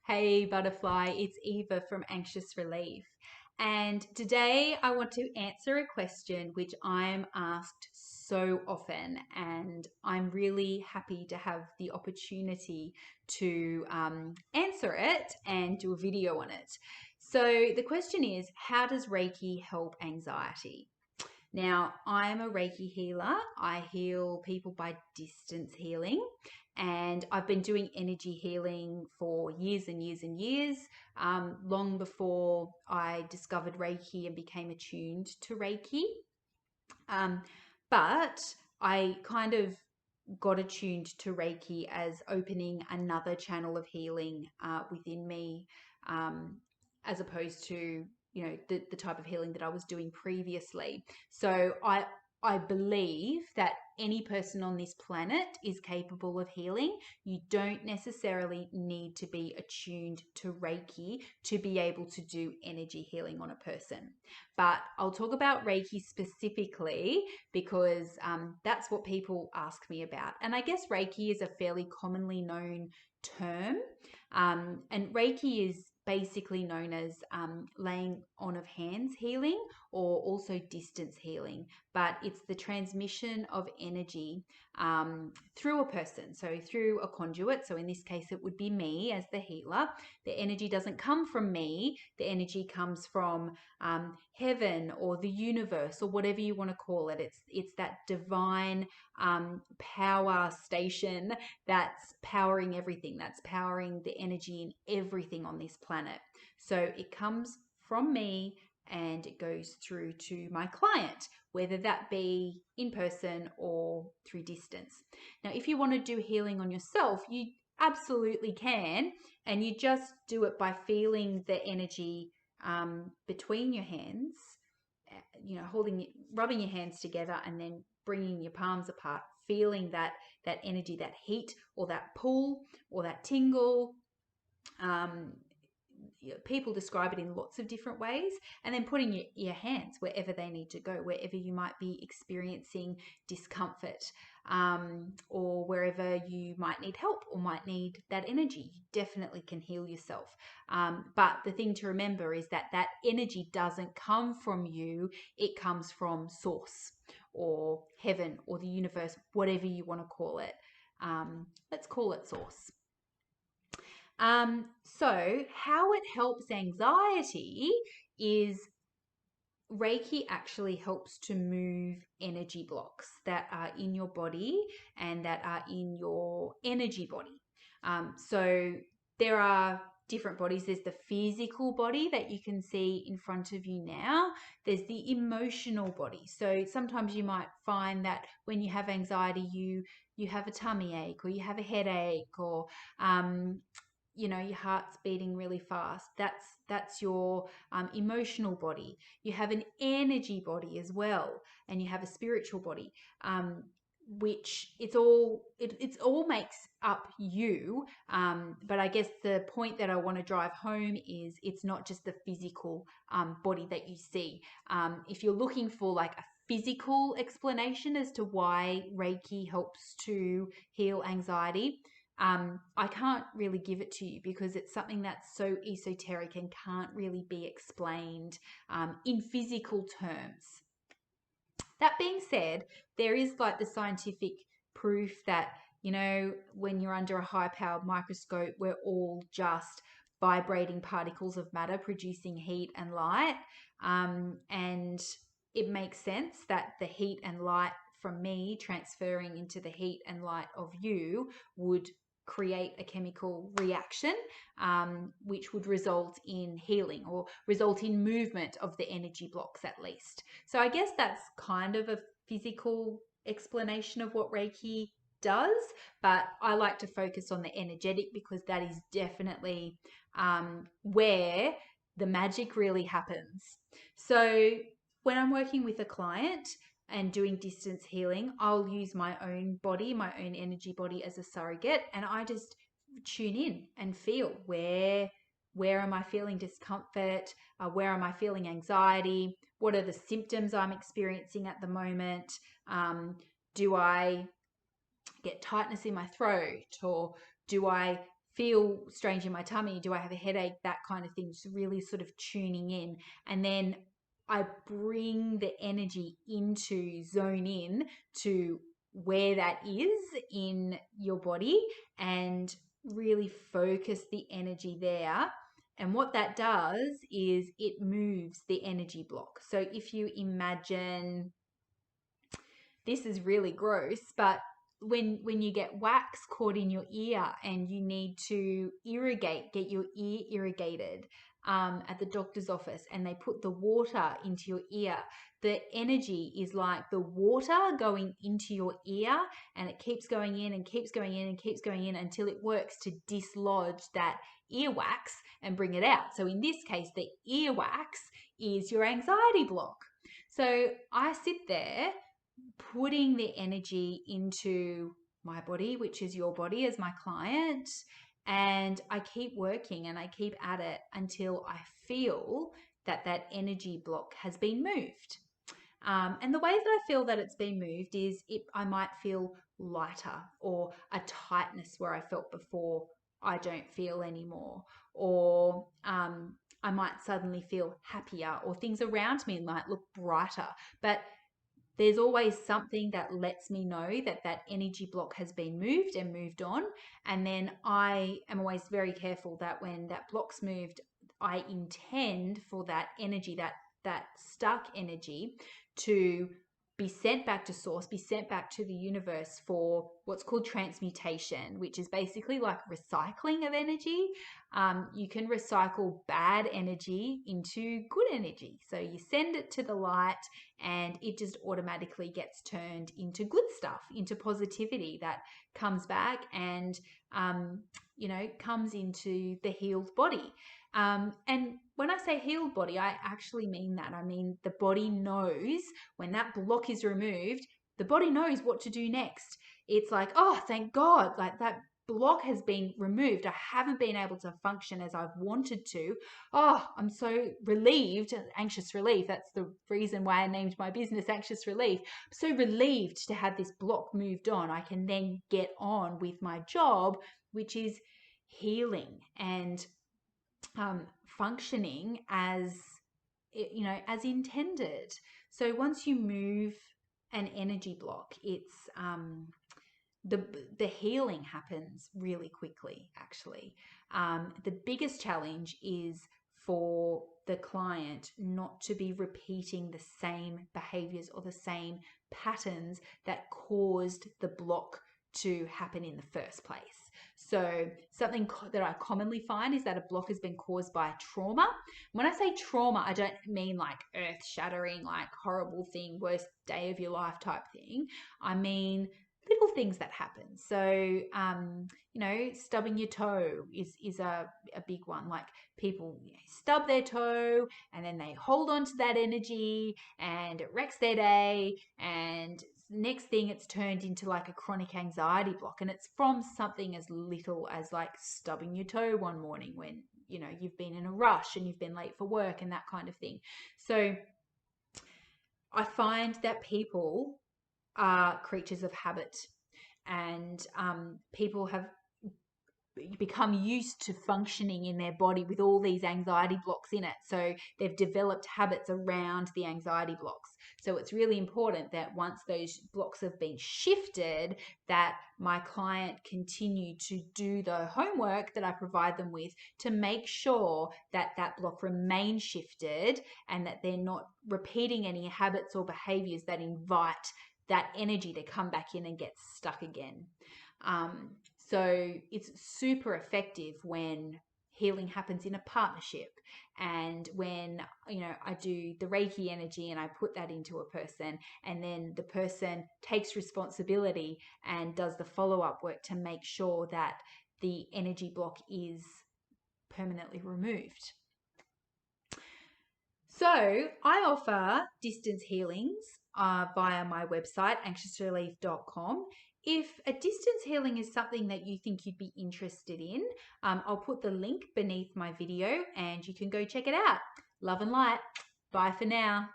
Hey Butterfly, it's Eva from Anxious Relief. And today I want to answer a question which I'm asked so often, and I'm really happy to have the opportunity to answer it and do a video on it. So the question is, how does Reiki help anxiety? Now, I'm a Reiki healer. I heal people by distance healing, and I've been doing energy healing for years and years and years, long before I discovered Reiki and became attuned to Reiki. Um, but I kind of got attuned to Reiki as opening another channel of healing within me, um, as opposed to the type of healing that I was doing previously. So I believe that any person on this planet is capable of healing. You don't necessarily need to be attuned to Reiki to be able to do energy healing on a person. But I'll talk about Reiki specifically because that's what people ask me about. And I guess Reiki is a fairly commonly known term. And Reiki is basically known as laying on of hands healing, or also distance healing, but it's the transmission of energy through a person, so through a conduit. So in this case it would be me as the healer. The energy doesn't come from me, the energy comes from heaven or the universe, or whatever you want to call it. It's that divine power station that's powering everything, that's powering the energy in everything on this planet. So it comes from me and it goes through to my client, whether that be in person or through distance. Now, if you want to do healing on yourself, you absolutely can, and you just do it by feeling the energy between your hands, rubbing your hands together and then bringing your palms apart, feeling that energy, that heat or that pull or that tingle. Um, People describe it in lots of different ways, and then putting your hands wherever they need to go, wherever you might be experiencing discomfort, or wherever you might need help or might need that energy. You definitely can heal yourself. But the thing to remember is that that energy doesn't come from you, it comes from source or heaven or the universe, whatever you want to call it. Let's call it source. So how it helps anxiety is Reiki actually helps to move energy blocks that are in your body and that are in your energy body. So there are different bodies. There's the physical body that you can see in front of you now. There's the emotional body. So sometimes you might find that when you have anxiety, you have a tummy ache, or you have a headache, or your heart's beating really fast. That's your emotional body. You have an energy body as well, and you have a spiritual body, which it's all makes up you. But I guess the point that I want to drive home is it's not just the physical body that you see. If you're looking for like a physical explanation as to why Reiki helps to heal anxiety, I can't really give it to you because it's something that's so esoteric and can't really be explained in physical terms. That being said, there is like the scientific proof that, when you're under a high powered microscope, we're all just vibrating particles of matter producing heat and light. And it makes sense that the heat and light from me transferring into the heat and light of you would create a chemical reaction, which would result in healing or result in movement of the energy blocks at least. So I guess that's kind of a physical explanation of what Reiki does, but I like to focus on the energetic because that is definitely where the magic really happens. So when I'm working with a client and doing distance healing, I'll use my own body, my own energy body as a surrogate, and I just tune in and feel where am I feeling discomfort, where am I feeling anxiety, what are the symptoms I'm experiencing at the moment, do I get tightness in my throat, or do I feel strange in my tummy? Do I have a headache? That kind of thing. Just really sort of tuning in. And then I bring the energy into zone in to where that is in your body and really focus the energy there. And what that does is it moves the energy block. So if you imagine, this is really gross, but when you get wax caught in your ear and you need to get your ear irrigated at the doctor's office, and they put the water into your ear, the energy is like the water going into your ear, and it keeps going in and keeps going in and keeps going in until it works to dislodge that earwax and bring it out. So in this case, the earwax is your anxiety block. So I sit there putting the energy into my body, which is your body as my client, and I keep working and I keep at it until I feel that that energy block has been moved. And the way that I feel that it's been moved is I might feel lighter, or a tightness where I felt before I don't feel anymore, or I might suddenly feel happier, or things around me might look brighter. But there's always something that lets me know that that energy block has been moved and moved on. And then I am always very careful that when that block's moved, I intend for that energy, that stuck energy, to be sent back to source, be sent back to the universe for what's called transmutation, which is basically like recycling of energy. You can recycle bad energy into good energy. So you send it to the light and it just automatically gets turned into good stuff, into positivity that comes back and, comes into the healed body. And when I say healed body, I actually mean that. I mean, the body knows when that block is removed, the body knows what to do next. It's like, oh, thank God, like that block has been removed. I haven't been able to function as I've wanted to. Oh, I'm so relieved, anxious relief. That's the reason why I named my business Anxious Relief. I'm so relieved to have this block moved on. I can then get on with my job, which is healing and functioning as as intended. So once you move an energy block, it's the healing happens really quickly. Actually, the biggest challenge is for the client not to be repeating the same behaviors or the same patterns that caused the block to happen in the first place. So something that I commonly find is that a block has been caused by trauma. When I say trauma, I don't mean like earth-shattering, like horrible thing, worst day of your life type thing. I mean little things that happen. So, stubbing your toe is a big one. Like people stub their toe and then they hold on to that energy and it wrecks their day, and next thing it's turned into like a chronic anxiety block, and it's from something as little as like stubbing your toe one morning when you've been in a rush and you've been late for work and that kind of thing. So I find that people are creatures of habit, and people have become used to functioning in their body with all these anxiety blocks in it. So they've developed habits around the anxiety blocks. So it's really important that once those blocks have been shifted, that my client continue to do the homework that I provide them with to make sure that that block remains shifted and that they're not repeating any habits or behaviors that invite that energy to come back in and get stuck again. So it's super effective when healing happens in a partnership, and when I do the reiki energy and I put that into a person, and then the person takes responsibility and does the follow-up work to make sure that the energy block is permanently removed. So I offer distance healings via my website, anxiousrelief.com. If a distance healing is something that you think you'd be interested in, I'll put the link beneath my video and you can go check it out. Love and light. Bye for now.